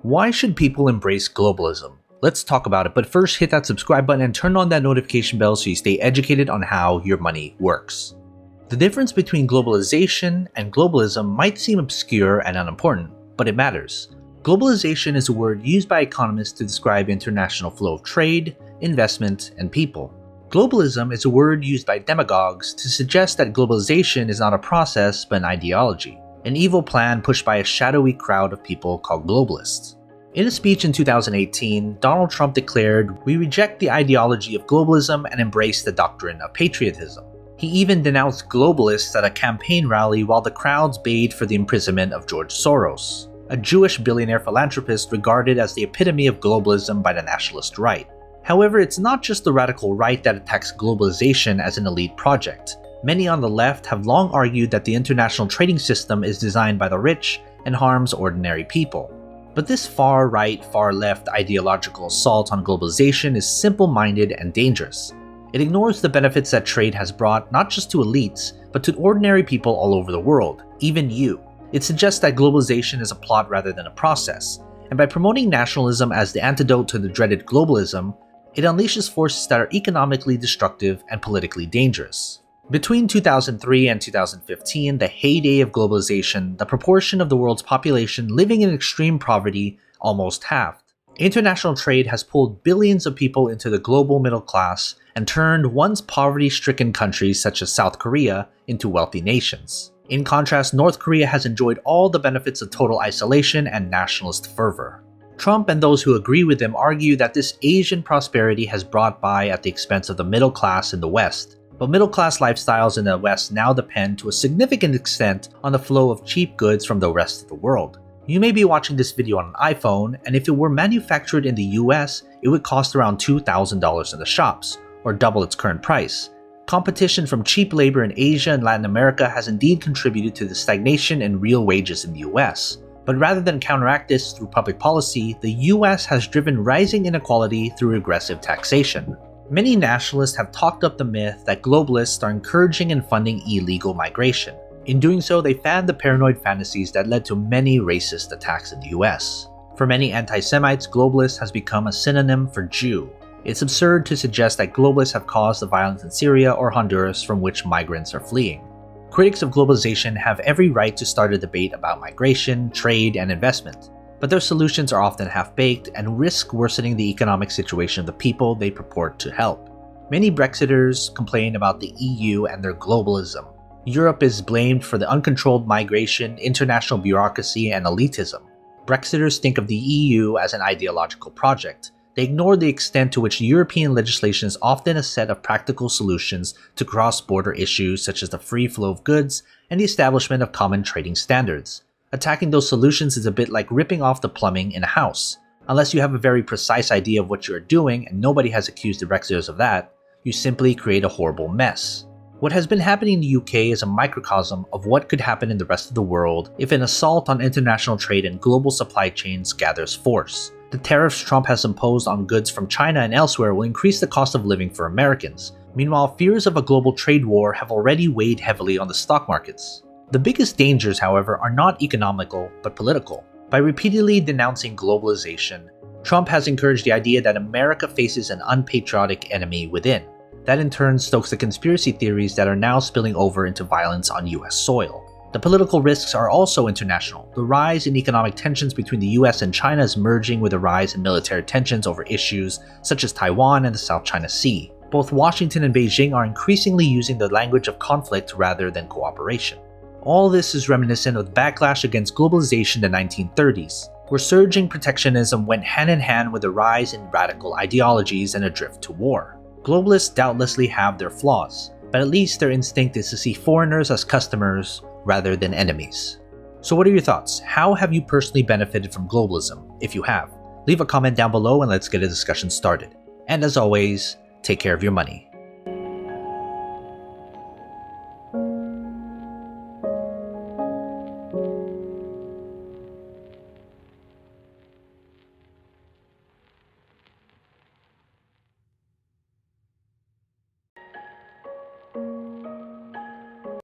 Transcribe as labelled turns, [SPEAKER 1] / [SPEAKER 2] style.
[SPEAKER 1] Why should people embrace globalism? Let's talk about it, but first hit that subscribe button and turn on that notification bell so you stay educated on how your money works. The difference between globalization and globalism might seem obscure and unimportant, but it matters. Globalization is a word used by economists to describe international flow of trade, investment, and people. Globalism is a word used by demagogues to suggest that globalization is not a process but an ideology, an evil plan pushed by a shadowy crowd of people called globalists. In a speech in 2018, Donald Trump declared, "We reject the ideology of globalism and embrace the doctrine of patriotism." He even denounced globalists at a campaign rally while the crowds bayed for the imprisonment of George Soros, a Jewish billionaire philanthropist regarded as the epitome of globalism by the nationalist right. However, it's not just the radical right that attacks globalization as an elite project. Many on the left have long argued that the international trading system is designed by the rich and harms ordinary people. But this far-right, far-left ideological assault on globalization is simple-minded and dangerous. It ignores the benefits that trade has brought not just to elites, but to ordinary people all over the world, even you. It suggests that globalization is a plot rather than a process, and by promoting nationalism as the antidote to the dreaded globalism, it unleashes forces that are economically destructive and politically dangerous. Between 2003 and 2015, the heyday of globalization, the proportion of the world's population living in extreme poverty almost halved. International trade has pulled billions of people into the global middle class and turned once poverty-stricken countries such as South Korea into wealthy nations. In contrast, North Korea has enjoyed all the benefits of total isolation and nationalist fervor. Trump and those who agree with him argue that this Asian prosperity has brought by at the expense of the middle class in the West. But middle-class lifestyles in the West now depend to a significant extent on the flow of cheap goods from the rest of the world. You may be watching this video on an iPhone, and if it were manufactured in the US, it would cost around $2,000 in the shops, or double its current price. Competition from cheap labor in Asia and Latin America has indeed contributed to the stagnation in real wages in the US. But rather than counteract this through public policy, the US has driven rising inequality through regressive taxation. Many nationalists have talked up the myth that globalists are encouraging and funding illegal migration. In doing so, they fanned the paranoid fantasies that led to many racist attacks in the US. For many anti-Semites, globalist has become a synonym for Jew. It's absurd to suggest that globalists have caused the violence in Syria or Honduras from which migrants are fleeing. Critics of globalization have every right to start a debate about migration, trade, and investment. But their solutions are often half-baked and risk worsening the economic situation of the people they purport to help. Many Brexiters complain about the EU and their globalism. Europe is blamed for the uncontrolled migration, international bureaucracy, and elitism. Brexiters think of the EU as an ideological project. They ignore the extent to which European legislation is often a set of practical solutions to cross-border issues such as the free flow of goods and the establishment of common trading standards. Attacking those solutions is a bit like ripping off the plumbing in a house. Unless you have a very precise idea of what you are doing, and nobody has accused the Brexiters of that, you simply create a horrible mess. What has been happening in the UK is a microcosm of what could happen in the rest of the world if an assault on international trade and global supply chains gathers force. The tariffs Trump has imposed on goods from China and elsewhere will increase the cost of living for Americans. Meanwhile, fears of a global trade war have already weighed heavily on the stock markets. The biggest dangers, however, are not economical, but political. By repeatedly denouncing globalization, Trump has encouraged the idea that America faces an unpatriotic enemy within. That in turn stokes the conspiracy theories that are now spilling over into violence on US soil. The political risks are also international. The rise in economic tensions between the US and China is merging with a rise in military tensions over issues such as Taiwan and the South China Sea. Both Washington and Beijing are increasingly using the language of conflict rather than cooperation. All this is reminiscent of the backlash against globalization in the 1930s, where surging protectionism went hand in hand with a rise in radical ideologies and a drift to war. Globalists doubtlessly have their flaws, but at least their instinct is to see foreigners as customers rather than enemies. So what are your thoughts? How have you personally benefited from globalism, if you have? Leave a comment down below and let's get a discussion started. And as always, take care of your money.